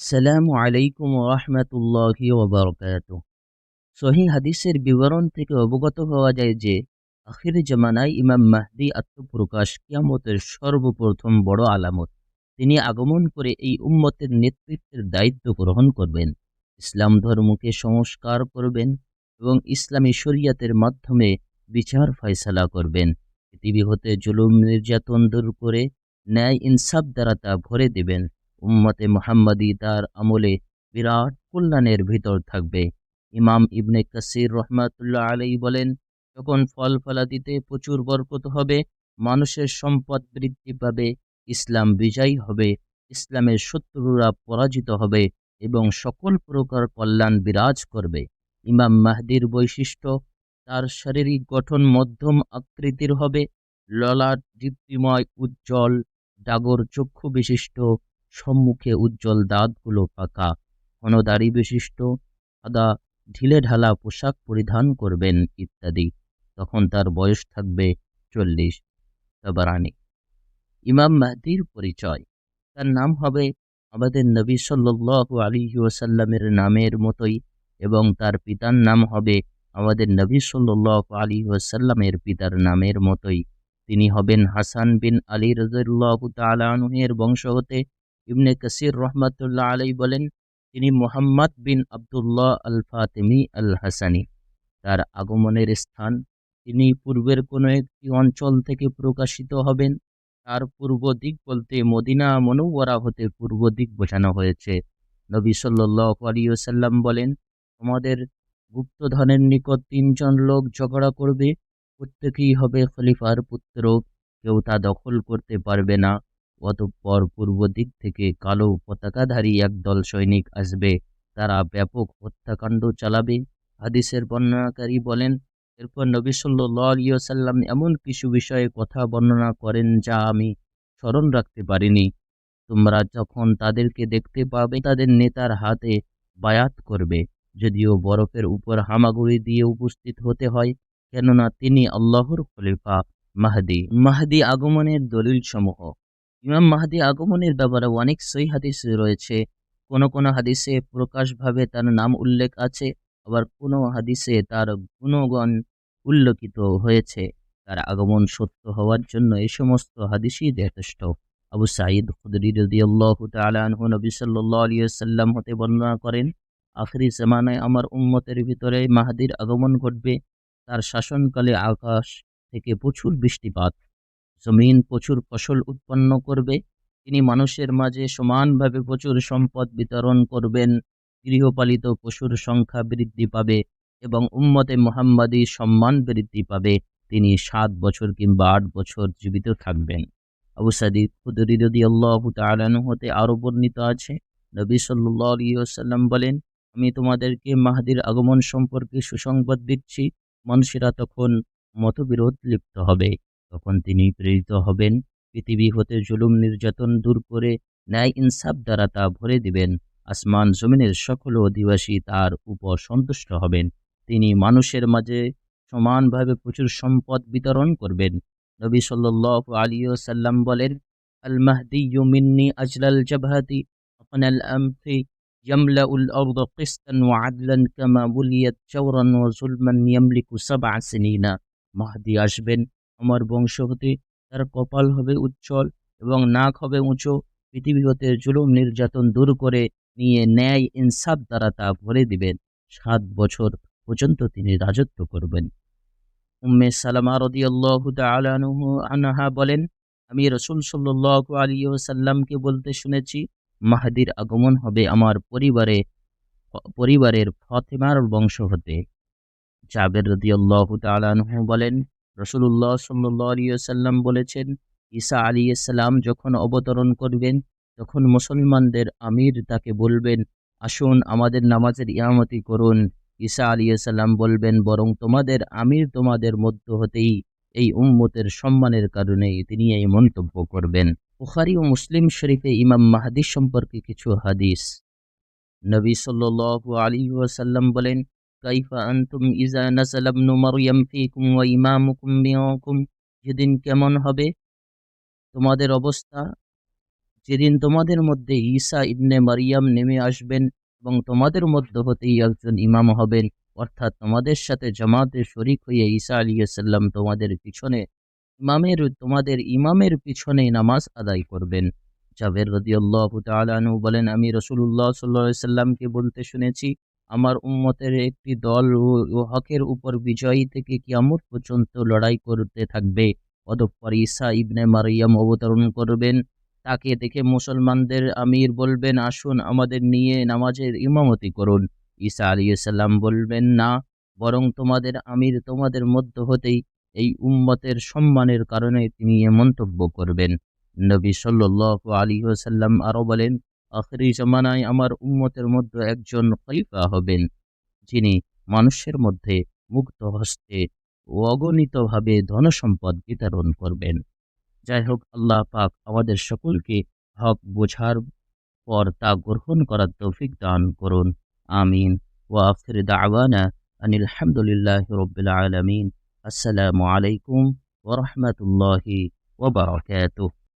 আসসালামু আলাইকুম ওরহমতুল্লাহি ওবরকাতুহ। সহিহ হাদিসের বিবরণ থেকে অবগত হওয়া যায় যে আখির জামানায় ইমাম মাহদী আত্মপ্রকাশ কিয়ামতের সর্বপ্রথম বড় আলামত। তিনি আগমন করে এই উম্মতের নেতৃত্বের দায়িত্ব গ্রহণ করবেন, ইসলাম ধর্মকে সংস্কার করবেন এবং ইসলামী শরিয়াতের মাধ্যমে বিচার ফয়সালা করবেন। পৃথিবী হতে জুলুম নির্যাতন দূর করে ন্যায় ইনসাফ দ্বারা তা ভরে দেবেন। উম্মতে মুহাম্মাদি তার আমলে বিরাট কল্যাণের ভিতর থাকবে। ইমাম ইবনে কাসির রহমাতুল্লাহ আলাইহি বলেন, যখন ফল ফলাদিতে প্রচুর বরকত হবে, মানুষের সম্পদ বৃদ্ধি পাবে, ইসলাম বিজয়ী হবে, ইসলামের শত্রুরা পরাজিত হবে এবং সকল প্রকার কল্যাণ বিরাজ করবে। ইমাম মাহদির বৈশিষ্ট্য, তার শারীরিক গঠন মধ্যম আকৃতির হবে, ললাট দীপ্তিময় উজ্জ্বল ডাগর চক্ষু বিশিষ্ট, সম্মুখে উজ্জ্বল দাঁতগুলো ফাঁকা, ঘন দাড়ি বিশিষ্ট, সাদা ঢিলে ঢালা পোশাক পরিধান করবেন ইত্যাদি। তখন তার বয়স থাকবে 40। তাবারানী। ইমাম মাহদির পরিচয়, তার নাম হবে আমাদের নবী সাল্লাল্লাহু আলাইহি ওয়াসাল্লামের নামের মতোই এবং তার পিতার নাম হবে আমাদের নবী সাল্লাল্লাহু আলাইহি ওয়াসাল্লামের পিতার নামের মতোই। তিনি হবেন হাসান বিন আলী রাদিয়াল্লাহু তাআলা আনহু এর বংশ হতে। ইবনে কাসির রহমাতুল্লাহ আলাইহি বলেন, তিনি মুহাম্মদ বিন আব্দুল্লাহ আল ফাতিমি আল হাসানি। তার আগমনের স্থান, তিনি পূর্বের কোনো একটি অঞ্চল থেকে প্রকাশিত হবেন। তার পূর্ব দিক বলতে মদিনা মুনাওয়ারা হতে পূর্ব দিক বোঝানো হয়েছে। নবী সাল্লাল্লাহু আলাইহি ওয়াসাল্লাম বলেন, তোমাদের গুপ্তধনের নিকট তিনজন লোক ঝগড়া করবে, প্রত্যেকেই হবে খলিফার পুত্র, কেউ তা দখল করতে পারবে না। অতঃপর পূর্ব দিক থেকে কালো পতাকাধারী একদল সৈনিক আসবে, তারা ব্যাপক হত্যাকাণ্ড চালাবে। হাদিসের বর্ণনাকারী বলেন, এরপর নবী সাল্লাল্লাহু আলাইহি ওয়াসাল্লাম এমন কিছু বিষয়ে কথা বর্ণনা করেন যা আমি স্মরণ রাখতে পারিনি। তোমরা যখন তাদেরকে দেখতে পাবে, তাদের নেতার হাতে বায়াত করবে, যদিও বরফের উপর হামাগুড়ি দিয়ে উপস্থিত হতে হয়, কেননা তিনি আল্লাহর খলিফা মাহদী। মাহদী আগমনের দলিল সমূহ। ইমাম মাহদী আগমনের ব্যাপারে অনেক সহিহ হাদিস রয়েছে। কোন কোন হাদিসে প্রকাশভাবে তার নাম উল্লেখ আছে, আবার কোনো হাদিসে তার গুণগণ উল্লেখিত হয়েছে। তার আগমন সত্য হওয়ার জন্য এই সমস্ত হাদিসই যথেষ্ট। আবু সাঈদ খুদরি রাদিয়াল্লাহু তাআলা আনহু নবী সাল্লাল্লাহু আলাইহি ওয়াসাল্লাম হতে বর্ণনা করেন, আখিরি জামানায় আমার উম্মতের ভিতরে মাহদীর আগমন ঘটবে। তার শাসনকালে আকাশ থেকে প্রচুর বৃষ্টিপাত, জমিন প্রচুর ফসল উৎপন্ন করবে। তিনি মানুষের মাঝে সমানভাবে প্রচুর সম্পদ বিতরণ করবেন। গৃহপালিত পশুর সংখ্যা বৃদ্ধি পাবে এবং উম্মতে মুহাম্মাদী সম্মান বৃদ্ধি পাবে। তিনি 7 বছর কিংবা 8 বছর জীবিত থাকবেন। আবু সাঈদ খুদরি রাদিয়াল্লাহু তাআলা আনহু হতে আরো বর্ণিত আছে, নবী সাল্লাল্লাহু আলাইহি ওয়াসাল্লাম বলেন, আমি তোমাদেরকে মাহদীর আগমন সম্পর্কে সুসংবাদ দিচ্ছি। মানুষেরা তখন মতবিরোধ লিপ্ত হবে, তখন তিনি প্রেরিত হবেন, পৃথিবী হতে জুলুম নির্যাতন দূর করে ন্যায় ইনসাফ দ্বারা তা ভরে দিবেন। আসমান জমিনের সকল অধিবাসী তার উপর সন্তুষ্ট হবেন। তিনি মানুষের মাঝে সমানভাবে প্রচুর সম্পদ বিতরণ করবেন। নবী সাল্লাল্লাহু আলাইহি ওয়াসাল্লাম বলেন, আল মাহদিয়্যু মিন্নি আজলাল জাবহাতি আপনাল আমতি ইয়ামলাউল আরদ কিসতান ওয়া আদলান কামা বুলিয়াত জাওরান ওয়া যুলমান ইয়ামলিকু সাবআ সিনিনা। মাহদী আসবেন আমার বংশ হতে, তার কপাল হবে উজ্জ্বল এবং নাক হবে উঁচু। পৃথিবী হতে জুলুম নির্যাতন দূর করে নিয়ে ন্যায় ইনসাফ দ্বারা তা ভরে দিবেন। 7 বছর পর্যন্ত তিনি রাজত্ব করবেন। উম্মে সালামা রাদিয়াল্লাহু তাআলা আনহা বলেন, আমি রাসূল সাল্লাল্লাহু আলাইহি ওয়াসাল্লামকে বলতে শুনেছি, মাহদীর আগমন হবে আমার পরিবারের ফাতেমার বংশ হতে। জাবের রাদিয়াল্লাহু তাআলা আনহু বলেন, রাসূলুল্লাহ সাল্লাল্লাহু আলাইহি ওয়াসাল্লাম বলেছেন, ঈসা আলাইহিস সালাম যখন অবতরণ করবেন, তখন মুসলমানদের আমির তাকে বলবেন, আসুন আমাদের নামাজের ইমামতি করুন। ঈসা আলাইহিস সালাম বলবেন, বরং তোমাদের আমির তোমাদের মধ্য হতেই এই উম্মতের সম্মানের কারণে তিনি এই মন্তব্য করবেন। বুখারী ও মুসলিম শরীফে ইমাম মাহদী সম্পর্কে কিছু হাদিস। নবী সাল্লাল্লাহু আলাইহি ওয়াসাল্লাম বলেন, কাইফা আনতুম ইযা নাযালা ইবনু মারইয়াম ফীকুম ওয়া ইমামুকুম মিনকুম। যেদিন কেমন হবে তোমাদের অবস্থা যেদিন তোমাদের মধ্যে ঈসা ইবনে মারিয়াম নেমে আসবেন এবং তোমাদের মধ্য হতেই একজন ইমাম হবেন, অর্থাৎ তোমাদের সাথে জামাতে শরিক হয়ে ঈসা আলাইহিস সালাম তোমাদের ইমামের পিছনে নামাজ আদায় করবেন। জাবের রাদিয়াল্লাহু তাআলা আনহু বলেন, আমি রাসূলুল্লাহ সাল্লাল্লাহু আলাইহি সাল্লামকে বলতে শুনেছি, আমার উম্মতের একটি দল ও হকের উপর বিজয়ী থেকে কিয়ামত পর্যন্ত লড়াই করতে থাকবে। অতঃপর ঈসা ইবনে মারইয়াম অবতরণ করবেন। তাকে দেখে মুসলমানদের আমির বলবেন, আসুন আমাদের নিয়ে নামাজের ইমামতি করুন। ঈসা আলাইহিস সালাম বলবেন, না, বরং তোমাদের আমির তোমাদের মধ্য হতেই এই উম্মতের সম্মানের কারণে তিনি এ মন্তব্য করবেন। নবী সাল্লাল্লাহু আলাইহি ওয়াসাল্লাম আরো বলেন, আখিরি জামানায় আমার উম্মতের মধ্যে একজন খলিফা হবেন, যিনি মানুষের মধ্যে মুক্ত হস্তে ও অগণিতভাবে ধনসম্পদ বিতরণ করবেন। যাই হোক, আল্লাহ পাক আমাদের সকলকে হক বোঝার পর তা গ্রহণ করার তৌফিক দান করুন। আমিন। ওয়া আখির দাওয়ানা আনিল হামদুলিল্লাহি রাব্বিল আলামিন। আসসালামু আলাইকুম ওয়া রাহমাতুল্লাহি ওয়া বারাকাতুহু।